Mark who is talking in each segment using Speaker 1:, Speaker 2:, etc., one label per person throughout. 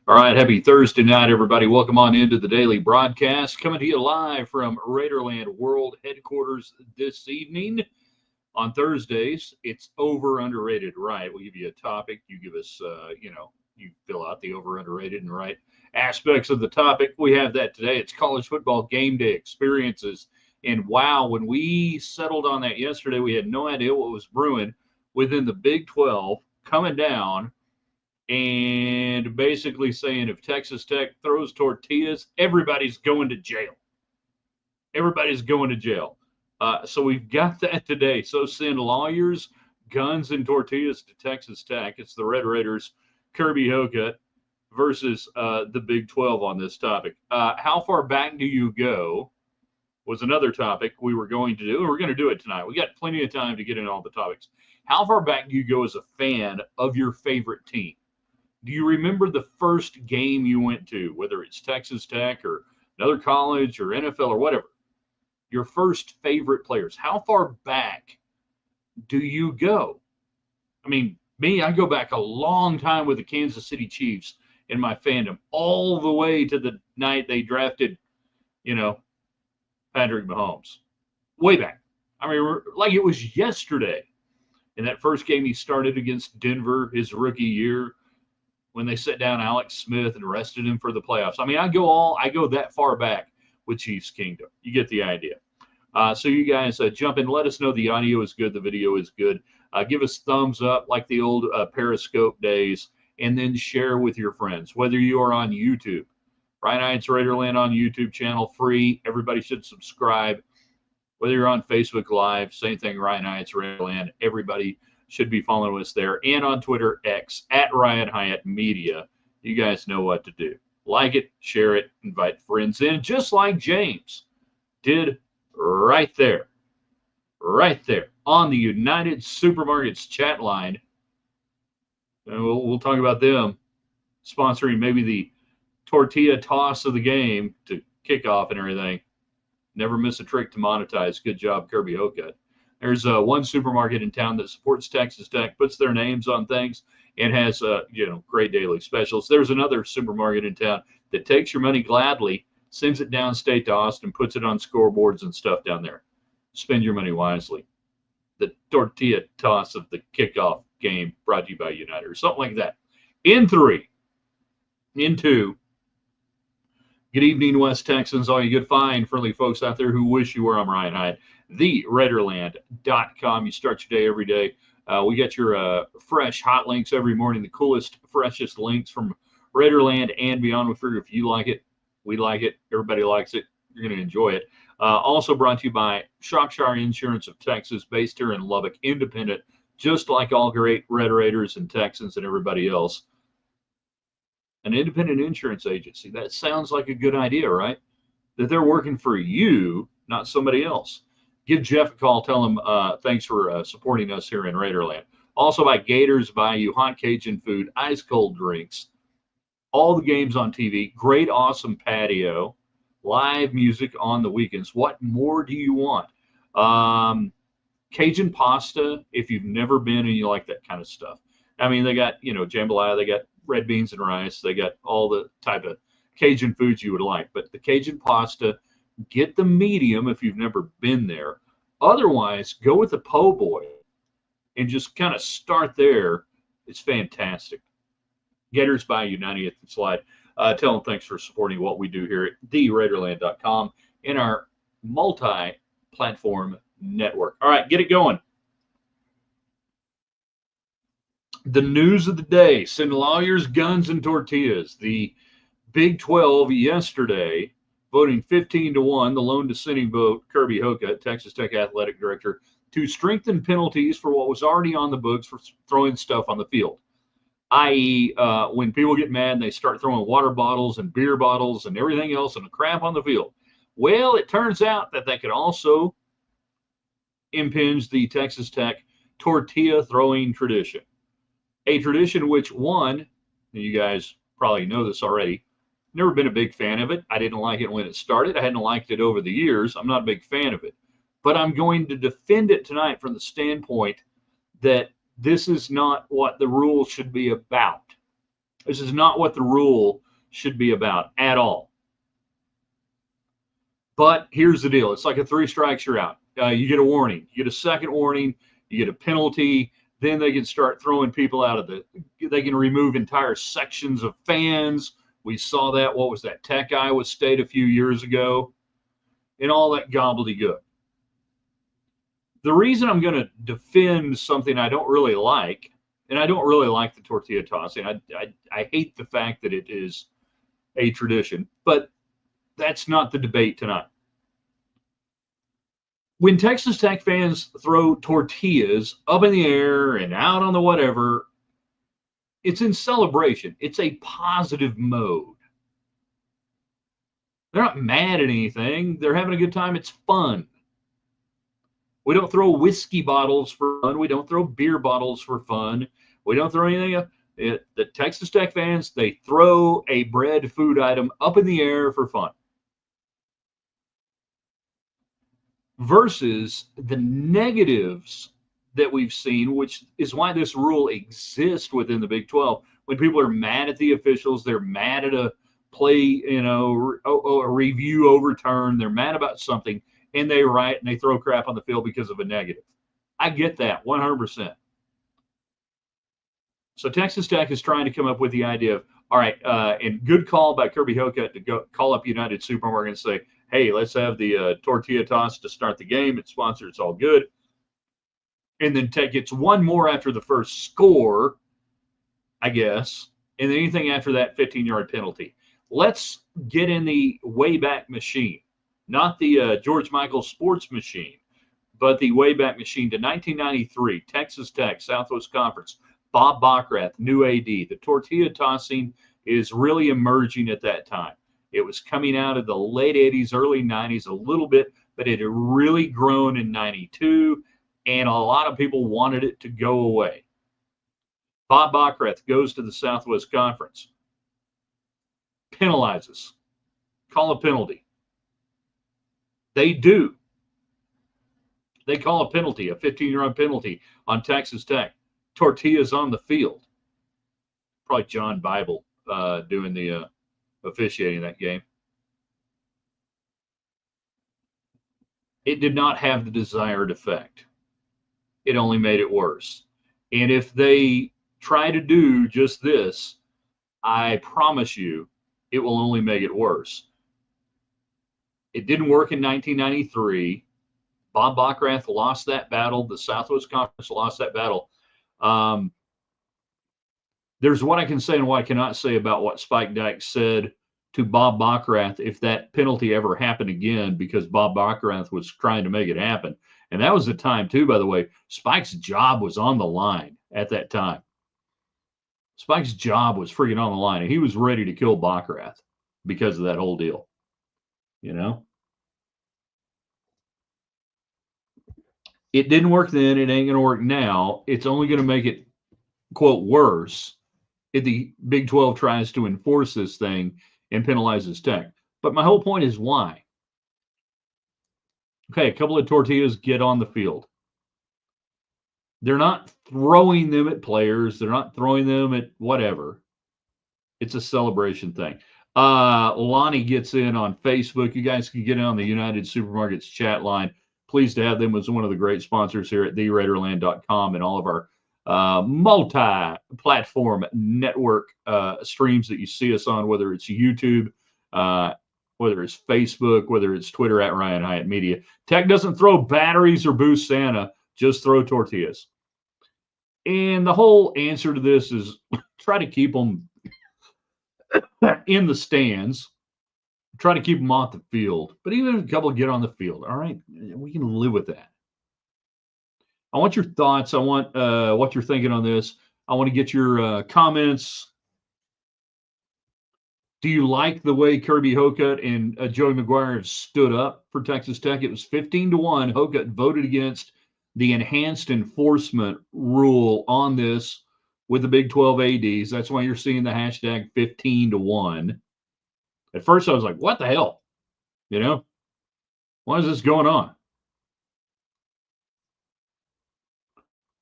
Speaker 1: All right, happy Thursday night, everybody. Welcome on into the daily broadcast. Coming to you live from Raiderland World Headquarters this evening. On Thursdays, it's over underrated, right? We'll give you a topic. You give us, you fill out the over underrated and right aspects of the topic. We have that today. It's college football game day experiences. And wow, when we settled on that yesterday, we had no idea what was brewing within the Big 12 coming down and basically saying if Texas Tech throws tortillas, everybody's going to jail. Everybody's going to jail. So we've got that today. So send lawyers, guns, and tortillas to Texas Tech. It's the Red Raiders, Kirby Hocutt versus the Big 12 on this topic. How far back do you go was another topic we were going to do. We're going to do it tonight. We got plenty of time to get in all the topics. How far back do you go as a fan of your favorite team? Do you remember the first game you went to, whether it's Texas Tech or another college or NFL or whatever? Your first favorite players. How far back do you go? I mean, me, I go back a long time with the Kansas City Chiefs in my fandom, all the way to the night they drafted, Patrick Mahomes. Way back. I mean, like it was yesterday. In that first game he started against Denver, his rookie year, when they set down Alex Smith and rested him for the playoffs. I mean, I go that far back with Chiefs Kingdom. You get the idea. So you guys jump in. Let us know the audio is good, the video is good. Give us thumbs up like the old Periscope days, and then share with your friends. Whether you are on YouTube, Ryan Hyatt's Raiderland on YouTube channel, free. Everybody should subscribe. Whether you're on Facebook Live, same thing, Ryan Hyatt's Raiderland. Everybody should be following us there. And on Twitter, X, at Ryan Hyatt Media. You guys know what to do. Like it, share it, invite friends in, just like James did right there on the United Supermarkets chat line. And we'll talk about them sponsoring maybe the tortilla toss of the game to kickoff and everything. Never miss a trick to monetize. Good job, Kirby Hocutt. There's one supermarket in town that supports Texas Tech, puts their names on things, and has great daily specials. There's another supermarket in town that takes your money gladly, sends it downstate to Austin, puts it on scoreboards and stuff down there. Spend your money wisely. The tortilla toss of the kickoff game brought to you by United or something like that. In 3, in 2. Good evening, West Texans, all you good, fine, friendly folks out there who wish you were. I'm Ryan Hyatt, TheRaiderland.com. You start your day every day. We got your fresh, hot links every morning, the coolest, freshest links from Raiderland and beyond. We figure if you like it, we like it, everybody likes it, you're going to enjoy it. Also brought to you by Shropshire Insurance of Texas, based here in Lubbock, independent, just like all great Red Raiders and Texans and everybody else. An independent insurance agency. That sounds like a good idea, right? That they're working for you, not somebody else. Give Jeff a call. Tell him thanks for supporting us here in Raiderland. Also by Gators Bayou, hot Cajun food, ice cold drinks, all the games on TV, great, awesome patio, live music on the weekends. What more do you want? Cajun pasta, if you've never been and you like that kind of stuff. I mean, they got, jambalaya, they got red beans and rice. They got all the type of Cajun foods you would like. But the Cajun pasta, get the medium if you've never been there. Otherwise, go with the po' boy and just kind of start there. It's fantastic. Gators Bayou, 90th and Slide. Tell them thanks for supporting what we do here at TheRaiderland.com in our multi-platform network. All right, get it going. The news of the day: send lawyers, guns, and tortillas. The Big 12 yesterday voting 15-1, the lone dissenting vote, Kirby Hocutt, Texas Tech athletic director, to strengthen penalties for what was already on the books for throwing stuff on the field. I.e., when people get mad and they start throwing water bottles and beer bottles and everything else and crap on the field. Well, it turns out that could also impinge the Texas Tech tortilla throwing tradition. A tradition which, one, and you guys probably know this already, never been a big fan of it. I didn't like it when it started. I hadn't liked it over the years. I'm not a big fan of it. But I'm going to defend it tonight from the standpoint that this is not what the rules should be about. This is not what the rule should be about at all. But here's the deal. It's like a 3 strikes, you're out. You get a warning. You get a second warning. You get a penalty. Then they can start throwing people out of they can remove entire sections of fans. We saw that. What was that? Tech Iowa State a few years ago. And all that gobbledygook. The reason I'm going to defend something I don't really like, and I don't really like the tortilla tossing. I hate the fact that it is a tradition, but that's not the debate tonight. When Texas Tech fans throw tortillas up in the air and out on the whatever, it's in celebration. It's a positive mode. They're not mad at anything. They're having a good time. It's fun. We don't throw whiskey bottles for fun. We don't throw beer bottles for fun. We don't throw anything. The Texas Tech fans, they throw a bread food item up in the air for fun. Versus the negatives that we've seen, which is why this rule exists within the Big 12. When people are mad at the officials, they're mad at a play, a review overturn, they're mad about something, and they riot and they throw crap on the field because of a negative. I get that 100%. So Texas Tech is trying to come up with the idea of, all right, and good call by Kirby Hocutt to go call up United Supermarket and say, hey, let's have the tortilla toss to start the game. It's sponsored. It's all good. And then Tech gets one more after the first score, I guess, and then anything after that 15-yard penalty. Let's get in the Wayback Machine, not the George Michael sports machine, but the Wayback Machine to 1993, Texas Tech, Southwest Conference, Bob Backrath, new AD. The tortilla tossing is really emerging at that time. It was coming out of the late 80s, early 90s a little bit, but it had really grown in 92, and a lot of people wanted it to go away. Bob Backrath goes to the Southwest Conference, penalizes, call a penalty. They do. They call a penalty, a 15-yard penalty on Texas Tech. Tortillas on the field. Probably John Bible doing the officiating that game. It did not have the desired effect. It only made it worse. And if they try to do just this, I promise you, it will only make it worse. It didn't work in 1993. Bob Backrath lost that battle. The Southwest Conference lost that battle. There's what I can say and what I cannot say about what Spike Dykes said to Bob Backrath if that penalty ever happened again, because Bob Backrath was trying to make it happen. And that was the time, too, by the way. Spike's job was on the line at that time. Spike's job was freaking on the line, and he was ready to kill Backrath because of that whole deal. You know? It didn't work then. It ain't going to work now. It's only going to make it, quote, worse if the Big 12 tries to enforce this thing and penalizes Tech. But my whole point is why? Okay, a couple of tortillas get on the field. They're not throwing them at players. They're not throwing them at whatever. It's a celebration thing. Lonnie gets in on Facebook. You guys can get in on the United Supermarkets chat line. Pleased to have them as one of the great sponsors here at TheRaiderland.com and all of our multi-platform network streams that you see us on, whether it's YouTube, whether it's Facebook, whether it's Twitter at Ryan Hyatt Media. Tech doesn't throw batteries or boost Santa, just throw tortillas. And the whole answer to this is try to keep them in the stands, try to keep them off the field. But even if a couple get on the field, all right, we can live with that. I want your thoughts. I want what you're thinking on this. I want to get your comments. Do you like the way Kirby Hocutt and Joey McGuire have stood up for Texas Tech? It was 15-1. Hocutt voted against the enhanced enforcement rule on this with the Big 12 ADs. That's why you're seeing the hashtag 15-1. At first, I was like, what the hell? You know, why is this going on?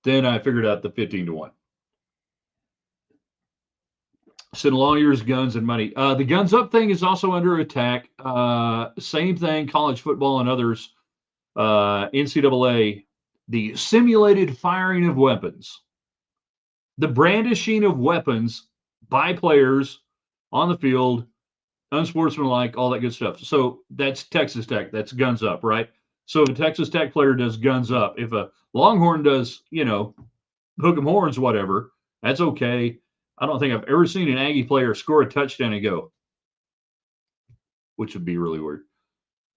Speaker 1: Then I figured out the 15-1. Said lawyers, guns, and money. The guns up thing is also under attack. Same thing, college football and others. NCAA, the simulated firing of weapons, the brandishing of weapons by players on the field, unsportsmanlike, all that good stuff. So that's Texas Tech. That's guns up, right? So if a Texas Tech player does guns up, if a Longhorn does, hook 'em horns, whatever, that's okay. I don't think I've ever seen an Aggie player score a touchdown and go, which would be really weird.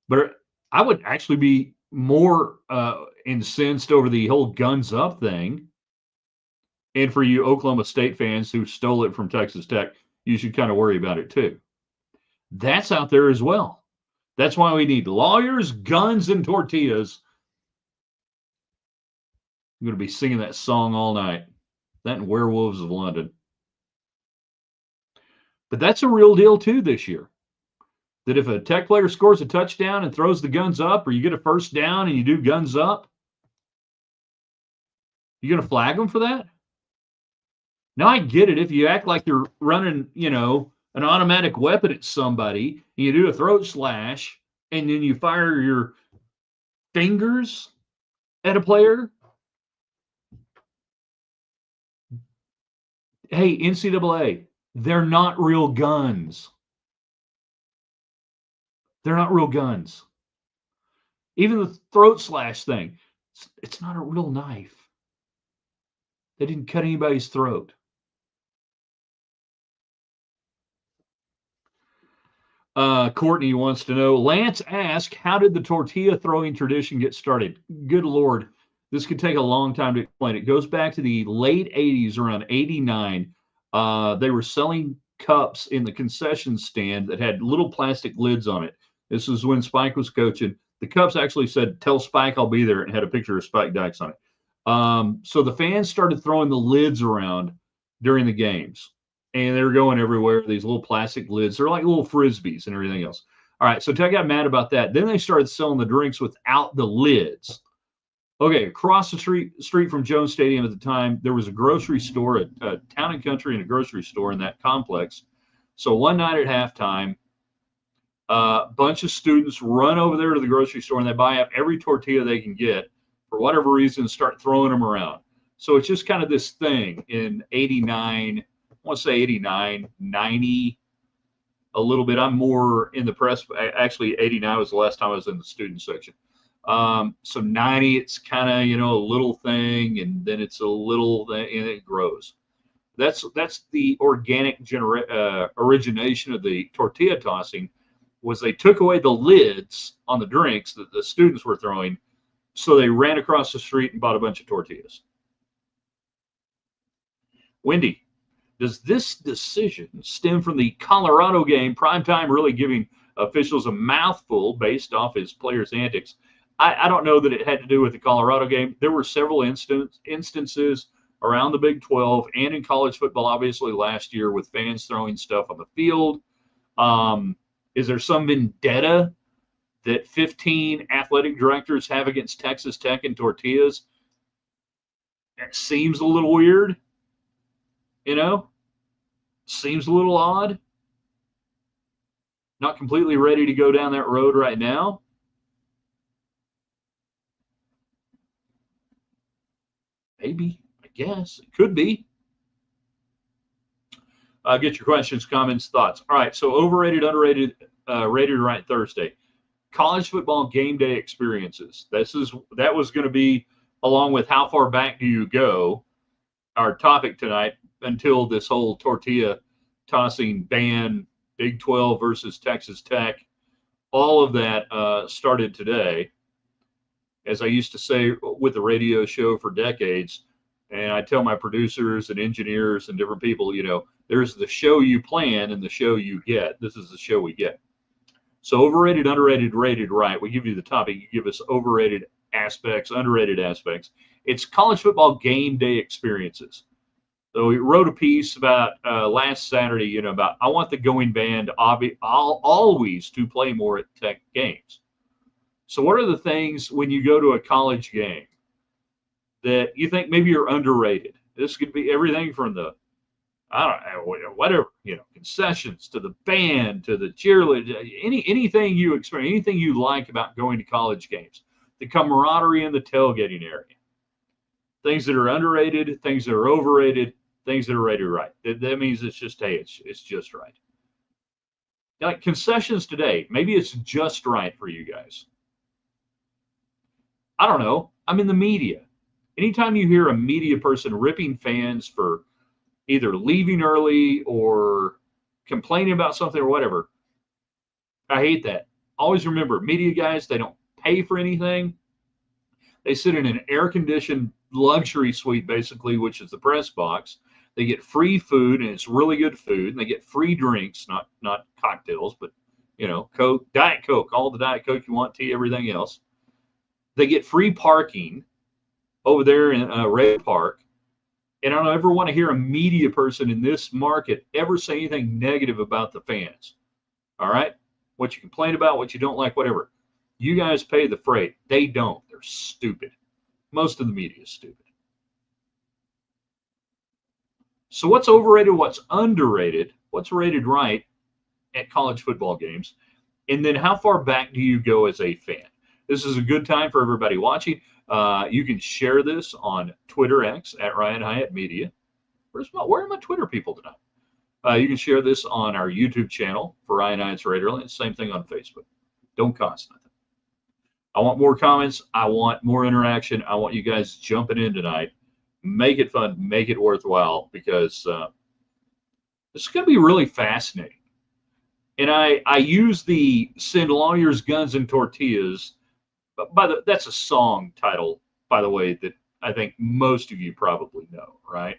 Speaker 1: But I would actually be more incensed over the whole guns up thing. And for you Oklahoma State fans who stole it from Texas Tech, you should kind of worry about it too. That's out there as well. That's why we need lawyers, guns, and tortillas. I'm going to be singing that song all night. That and Werewolves of London. But that's a real deal too this year. That if a Tech player scores a touchdown and throws the guns up, or you get a first down and you do guns up, you're going to flag them for that? Now, I get it. If you act like you're running, an automatic weapon at somebody, and you do a throat slash, and then you fire your fingers at a player. Hey, NCAA, they're not real guns. They're not real guns. Even the throat slash thing, it's not a real knife. They didn't cut anybody's throat. Courtney wants to know, Lance asked, how did the tortilla throwing tradition get started? Good Lord, this could take a long time to explain. It goes back to the late 80s, around 89. They were selling cups in the concession stand that had little plastic lids on it. This is when Spike was coaching. The cups actually said, tell Spike I'll be there, and had a picture of Spike Dykes on it. So the fans started throwing the lids around during the games. And they were going everywhere, these little plastic lids. They're like little Frisbees and everything else. All right, so Tech got mad about that. Then they started selling the drinks without the lids. Okay, across the street from Jones Stadium at the time, there was a grocery store, a Town and Country and a grocery store in that complex. So one night at halftime, a bunch of students run over there to the grocery store and they buy up every tortilla they can get for whatever reason and start throwing them around. So it's just kind of this thing in 89, I want to say 89, 90, a little bit. I'm more in the press. Actually, 89 was the last time I was in the student section. So 90, it's kind of, a little thing, and then it's a little thing, and it grows. That's the organic origination of the tortilla tossing, was they took away the lids on the drinks that the students were throwing, so they ran across the street and bought a bunch of tortillas. Wendy, does this decision stem from the Colorado game, primetime really giving officials a mouthful based off his players' antics? I don't know that it had to do with the Colorado game. There were several instances around the Big 12 and in college football, obviously, last year with fans throwing stuff on the field. Is there some vendetta that 15 athletic directors have against Texas Tech and Tortillas? That seems a little weird. Seems a little odd. Not completely ready to go down that road right now. Maybe, I guess. It could be. Get your questions, comments, thoughts. All right, so overrated, underrated, rated right Thursday. College football game day experiences. That was going to be, along with how far back do you go, our topic tonight, until this whole tortilla tossing ban, Big 12 versus Texas Tech, all of that started today. As I used to say with the radio show for decades, and I tell my producers and engineers and different people, there's the show you plan and the show you get. This is the show we get. So overrated, underrated, rated right. We give you the topic. You give us overrated aspects, underrated aspects. It's college football game day experiences. So we wrote a piece about last Saturday, about I want the going band always to play more at Tech games. So what are the things when you go to a college game that you think maybe you're underrated? This could be everything from the I don't know, whatever, concessions to the band, to the cheerleader, anything you experience, anything you like about going to college games, the camaraderie in the tailgating area, things that are underrated, things that are overrated, things that are rated right. That means it's just, hey, it's just right. Like concessions today, maybe it's just right for you guys. I don't know. I'm in the media. Anytime you hear a media person ripping fans for either leaving early or complaining about something or whatever, I hate that. Always remember, media guys, they don't pay for anything. They sit in an air-conditioned luxury suite, basically, which is the press box. They get free food, and it's really good food. And they get free drinks, not cocktails, but Coke, Diet Coke, all the Diet Coke you want, tea, everything else. They get free parking over there in Ray Park. And I don't ever want to hear a media person in this market ever say anything negative about the fans. All right? What you complain about, what you don't like, whatever. You guys pay the freight. They don't. They're stupid. Most of the media is stupid. So what's overrated, what's underrated, what's rated right at college football games, and then how far back do you go as a fan? This is a good time for everybody watching. You can share this on Twitter X at Ryan Hyatt Media. Where are my Twitter people tonight? You can share this on our YouTube channel for Ryan Hyatt's Raiderland. Same thing on Facebook. Don't cost nothing. I want more comments. I want more interaction. I want you guys jumping in tonight. Make it fun. Make it worthwhile, because this is going to be really fascinating. And I use the Send Lawyers, Guns, and Tortillas. But that's a song title, by the way, that I think most of you probably know, right?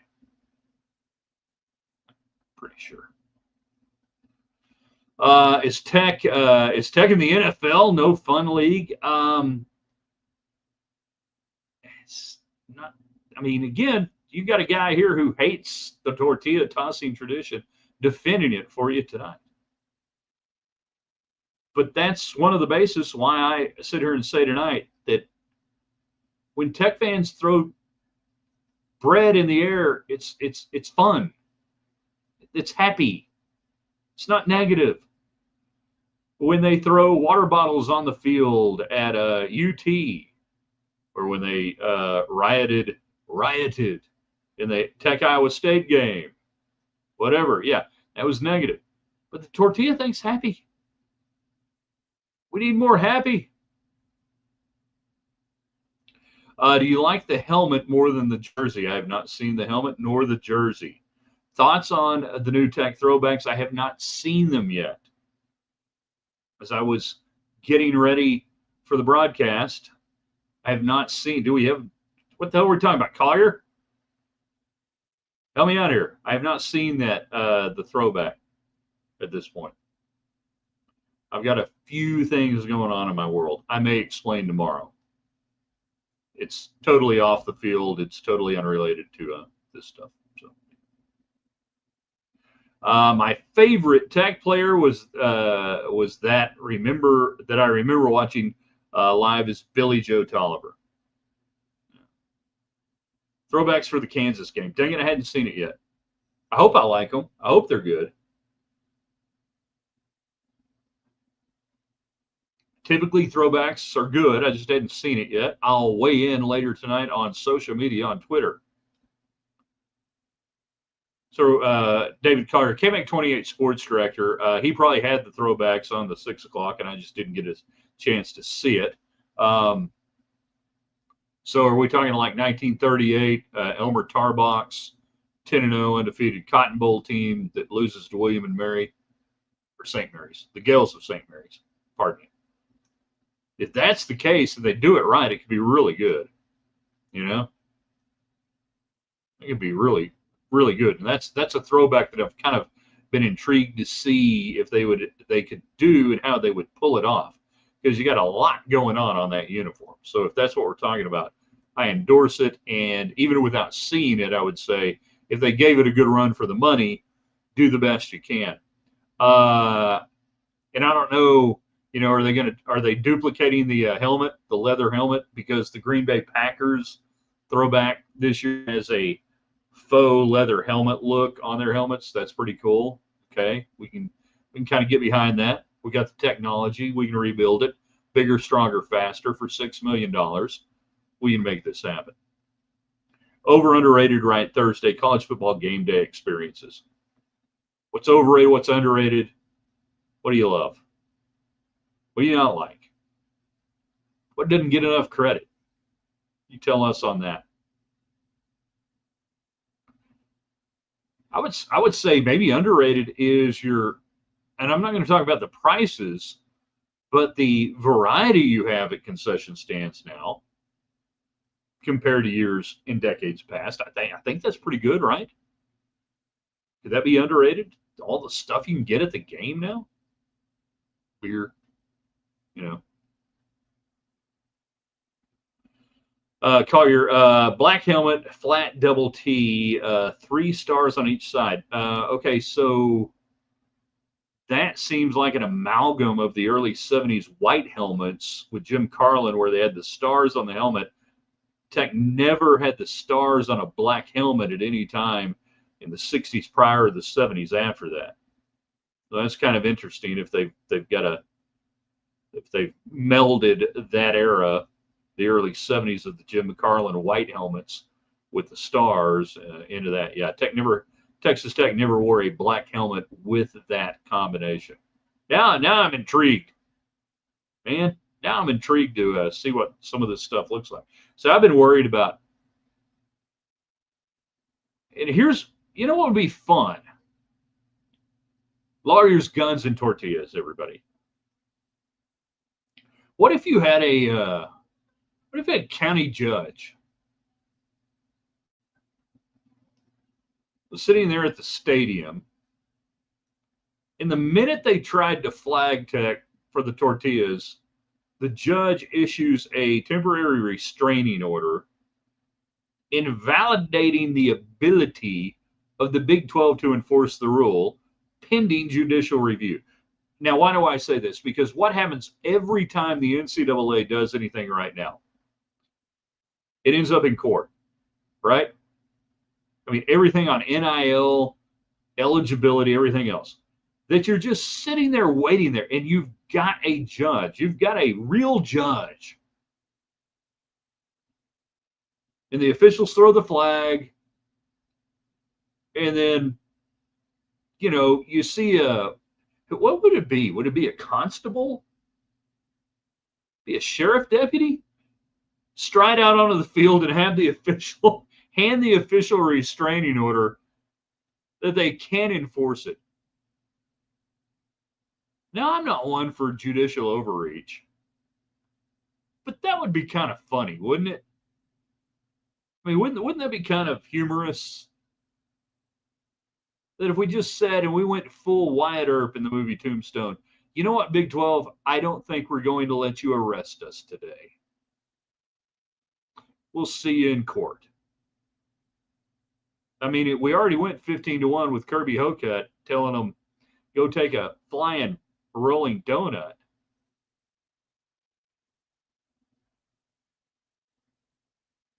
Speaker 1: Pretty sure. Is Tech in the NFL? No fun league. It's not. I mean, again, you got a guy here who hates the tortilla tossing tradition, defending it for you tonight. But that's one of the bases why I sit here and say tonight that when Tech fans throw bread in the air, it's fun. It's happy. It's not negative. When they throw water bottles on the field at UT, or when they rioted in the Tech Iowa State game, whatever, yeah, that was negative. But the tortilla thing's happy. We need more happy. Do you like the helmet more than the jersey? I have not seen the helmet nor the jersey. Thoughts on the new Tech throwbacks? I have not seen them yet. As I was getting ready for the broadcast, I have not seen. Do we have? What the hell are we talking about? Collier? Help me out here. I have not seen that the throwback at this point. I've got a few things going on in my world. I may explain tomorrow. It's totally off the field. It's totally unrelated to this stuff. So, my favorite Tech player was that I remember watching live is Billy Joe Tolliver. Throwbacks for the Kansas game. Dang it, I hadn't seen it yet. I hope I like them. I hope they're good. Typically, throwbacks are good. I just hadn't seen it yet. I'll weigh in later tonight on social media, on Twitter. So, David Carter, KMAC 28 sports director, he probably had the throwbacks on the 6 o'clock, and I just didn't get a chance to see it. So are we talking like 1938, Elmer Tarbox, 10-0 undefeated Cotton Bowl team that loses to William and Mary, or St. Mary's, the Gales of St. Mary's, pardon me. If that's the case and they do it right, it could be really good. It could be really, really good. And that's a throwback that I've kind of been intrigued to see if they could do and how they would pull it off, because you got a lot going on that uniform. So if that's what we're talking about, I endorse it. And even without seeing it, I would say if they gave it a good run for the money, do the best you can. And I don't know, are they duplicating the helmet, the leather helmet, because the Green Bay Packers throwback this year has a faux leather helmet look on their helmets. That's pretty cool. Okay, we can kind of get behind that. We got the technology. We can rebuild it bigger, stronger, faster for $6 million. We can make this happen. Over underrated right Thursday college football game day experiences. What's overrated? What's underrated? What do you love? What do you not like? What didn't get enough credit? You tell us on that. I would say maybe underrated is your, and I'm not going to talk about the prices, but the variety you have at concession stands now compared to years in decades past. I think that's pretty good, right? Could that be underrated? All the stuff you can get at the game now, beer, you know. Collier, black helmet, flat double T, 3 stars on each side. Okay, so that seems like an amalgam of the early 70s white helmets with Jim Carlin, where they had the stars on the helmet. Tech never had the stars on a black helmet at any time in the 60s prior to the 70s after that. So that's kind of interesting if they've melded that era, the early 70s of the Jim Carlin white helmets with the stars into that. Yeah, Texas Tech never wore a black helmet with that combination. Now I'm intrigued, man. Now I'm intrigued to see what some of this stuff looks like. So I've been worried about, and what would be fun? Lawyers, guns, and tortillas, everybody. What if you had a county judge was sitting there at the stadium, and the minute they tried to flag Tech for the tortillas, the judge issues a temporary restraining order invalidating the ability of the Big 12 to enforce the rule pending judicial review. Now, why do I say this? Because what happens every time the NCAA does anything right now? It ends up in court, right? I mean, everything on NIL, eligibility, everything else. That you're just sitting there waiting there, and you've got a judge. You've got a real judge. And the officials throw the flag, and then, you see what would it be? Would it be a constable? Be a sheriff deputy? Stride out onto the field and have the official hand the official restraining order that they can enforce it. Now, I'm not one for judicial overreach, but that would be kind of funny, wouldn't it? I mean, wouldn't that be kind of humorous? That if we just said, and we went full Wyatt Earp in the movie Tombstone, you know what, Big 12, I don't think we're going to let you arrest us today. We'll see you in court. I mean, we already went 15-1 with Kirby Hocutt telling them, go take a flying rolling donut.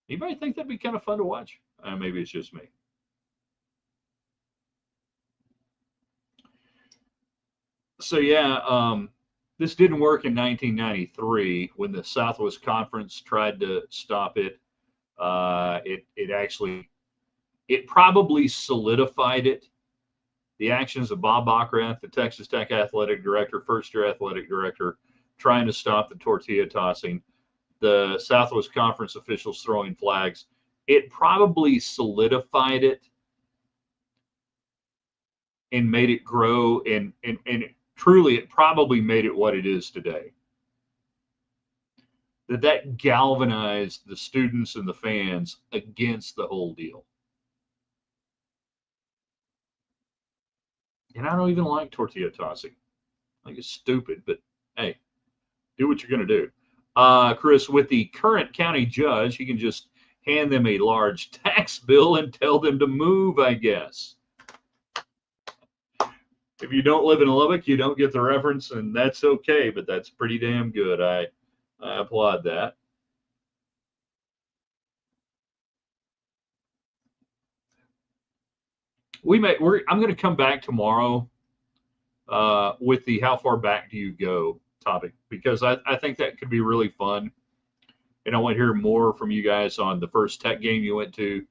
Speaker 1: Anybody think that'd be kind of fun to watch? Maybe it's just me. So yeah, this didn't work in 1993 when the Southwest Conference tried to stop it. It probably solidified it. The actions of Bob Backrath, the Texas Tech athletic director, first-year athletic director, trying to stop the tortilla tossing, the Southwest Conference officials throwing flags, it probably solidified it and made it grow, and truly it probably made it what it is today. That galvanized the students and the fans against the whole deal. And I don't even like tortilla tossing. I think it's stupid, but hey, do what you're going to do. Chris, with the current county judge, he can just hand them a large tax bill and tell them to move, I guess. If you don't live in Lubbock, you don't get the reference, and that's okay, but that's pretty damn good. I applaud that. I'm going to come back tomorrow with the how far back do you go topic, because I think that could be really fun. And I want to hear more from you guys on the first Tech game you went to,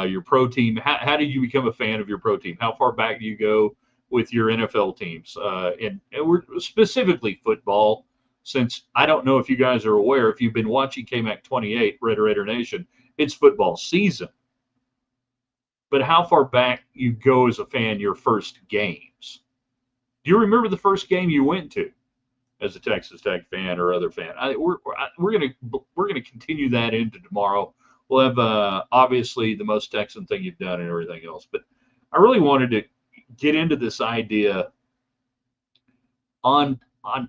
Speaker 1: your pro team. How did you become a fan of your pro team? How far back do you go with your NFL teams? And we're specifically football, since I don't know if you guys are aware, if you've been watching KMAC 28, Red Raider Nation, it's football season. But how far back you go as a fan, your first games? Do you remember the first game you went to as a Texas Tech fan or other fan? We're gonna continue that into tomorrow. We'll have obviously the most Texan thing you've done and everything else. But I really wanted to get into this idea on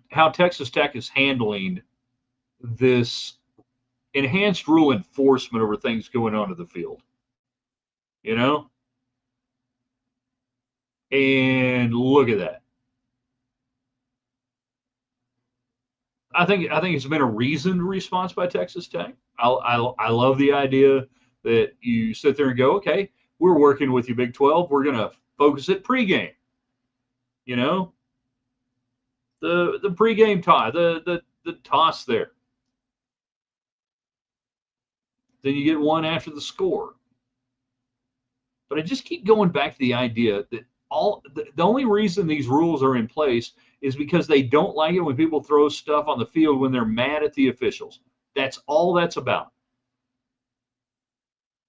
Speaker 1: how Texas Tech is handling this enhanced rule enforcement over things going on in the field. You know, and look at that. I think it's been a reasoned response by Texas Tech. I love the idea that you sit there and go, okay, we're working with you, Big 12. We're going to focus at pregame. You know, the pregame toss, the toss there. Then you get one after the score. But I just keep going back to the idea that the only reason these rules are in place is because they don't like it when people throw stuff on the field when they're mad at the officials. That's all that's about.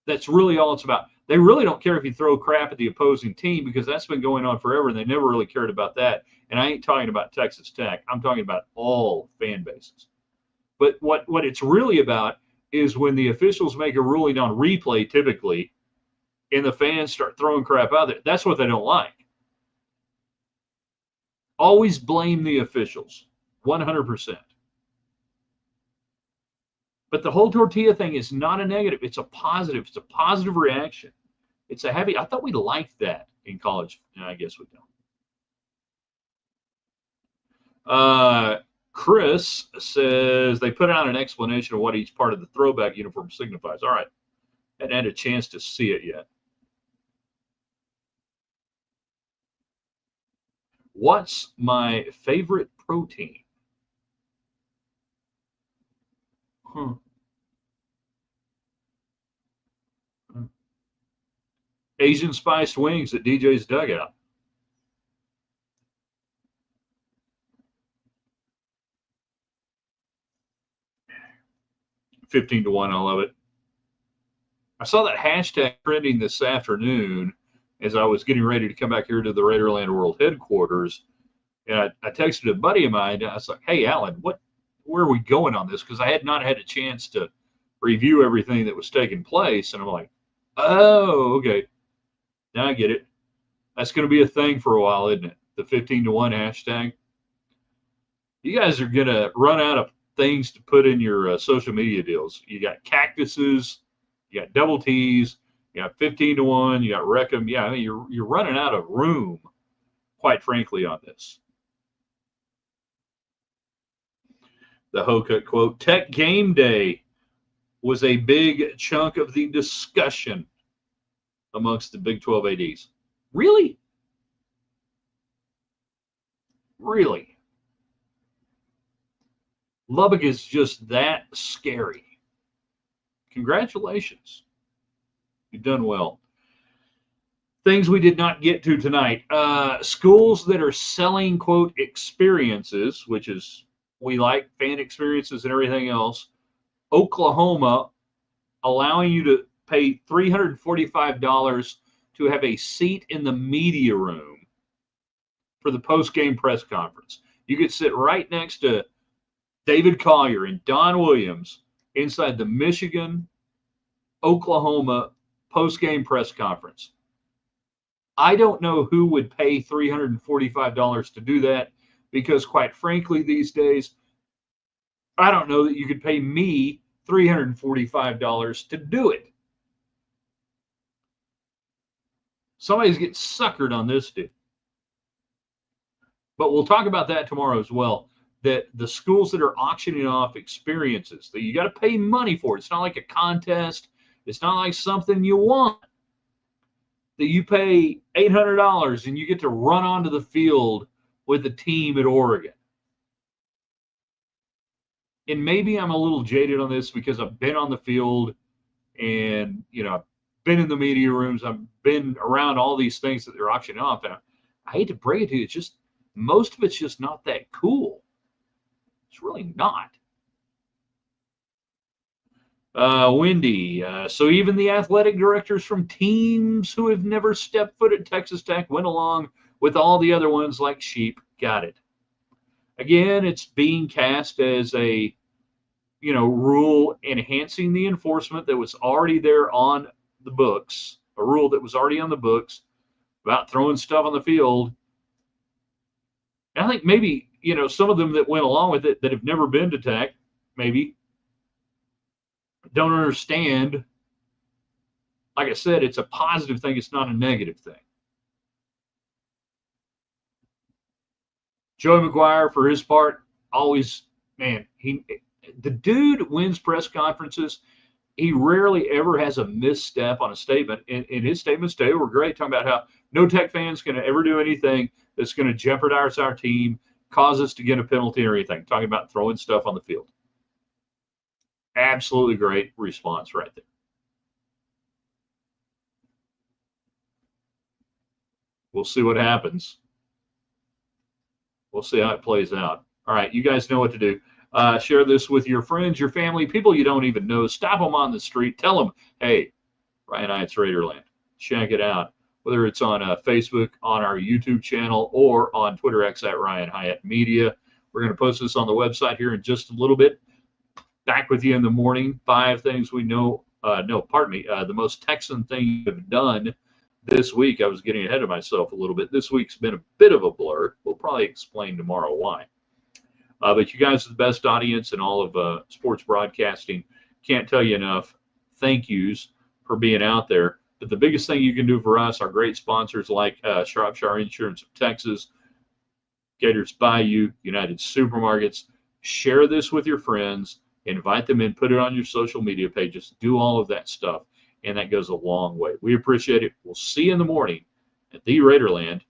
Speaker 1: That's really all it's about. They really don't care if you throw crap at the opposing team, because that's been going on forever, and they never really cared about that. And I ain't talking about Texas Tech. I'm talking about all fan bases. But what it's really about is when the officials make a ruling on replay, typically, and the fans start throwing crap out there. That's what they don't like. Always blame the officials, 100%. But the whole tortilla thing is not a negative. It's a positive. It's a positive reaction. It's a heavy. I thought we liked that in college. I guess we don't. Chris says they put out an explanation of what each part of the throwback uniform signifies. All right. I hadn't had a chance to see it yet. What's my favorite protein? Asian spiced wings at DJ's Dugout. $15-1. I love it. I saw that hashtag trending this afternoon as I was getting ready to come back here to the Raiderland World headquarters. And I texted a buddy of mine. I was like, hey, Alan, where are we going on this? Because I had not had a chance to review everything that was taking place. And I'm like, oh, okay. Now I get it. That's going to be a thing for a while, isn't it? The 15-1 hashtag. You guys are going to run out of things to put in your social media deals. You got cactuses, you got double T's, you got 15-1, you got Reckham. Yeah, I mean, you're running out of room, quite frankly, on this. The Hokut quote, Tech game day was a big chunk of the discussion amongst the Big 12 ADs. Really? Really? Lubbock is just that scary. Congratulations. You've done well. Things we did not get to tonight. Schools that are selling, quote, experiences, which is, we like fan experiences and everything else. Oklahoma allowing you to pay $345 to have a seat in the media room for the post-game press conference. You could sit right next to David Collier and Don Williams inside the Michigan-Oklahoma post-game press conference. I don't know who would pay $345 to do that, because quite frankly, these days, I don't know that you could pay me $345 to do it. Somebody's getting suckered on this, dude. But we'll talk about that tomorrow as well. That the schools that are auctioning off experiences, that you got to pay money for. It's not like a contest. It's not like something you want. that you pay $800 and you get to run onto the field with the team at Oregon. And maybe I'm a little jaded on this because I've been on the field and, I've been in the media rooms. I've been around all these things that they're auctioning off. And I hate to break it to you, it's just, most of it's just not that cool. It's really not. Wendy, so even the athletic directors from teams who have never stepped foot at Texas Tech went along with all the other ones like sheep. Got it. Again, it's being cast as a, rule enhancing the enforcement that was already there on the books, a rule that was already on the books about throwing stuff on the field. And I think maybe, some of them that went along with it that have never been to Tech, maybe, don't understand. Like I said, it's a positive thing. It's not a negative thing. Joey McGuire, for his part, always, man, the dude wins press conferences. He rarely ever has a misstep on a statement. And his statements today were great, talking about how no Tech fan's going to ever do anything that's going to jeopardize our team, cause us to get a penalty or anything. Talking about throwing stuff on the field. Absolutely great response right there. We'll see what happens. We'll see how it plays out. All right, you guys know what to do. Share this with your friends, your family, people you don't even know. Stop them on the street. Tell them, hey, Ryan Hyatt's Raiderland. Check it out. Whether it's on Facebook, on our YouTube channel, or on Twitter X at Ryan Hyatt Media. We're going to post this on the website here in just a little bit. Back with you in the morning. 5 things we know. The most Texan thing you've done this week. I was getting ahead of myself a little bit. This week's been a bit of a blur. We'll probably explain tomorrow why. But you guys are the best audience in all of sports broadcasting. Can't tell you enough thank yous for being out there. But the biggest thing you can do for us, our great sponsors like Shropshire Insurance of Texas, Gators Bayou, United Supermarkets, share this with your friends, invite them in, put it on your social media pages, do all of that stuff, and that goes a long way. We appreciate it. We'll see you in the morning at theraiderland.com.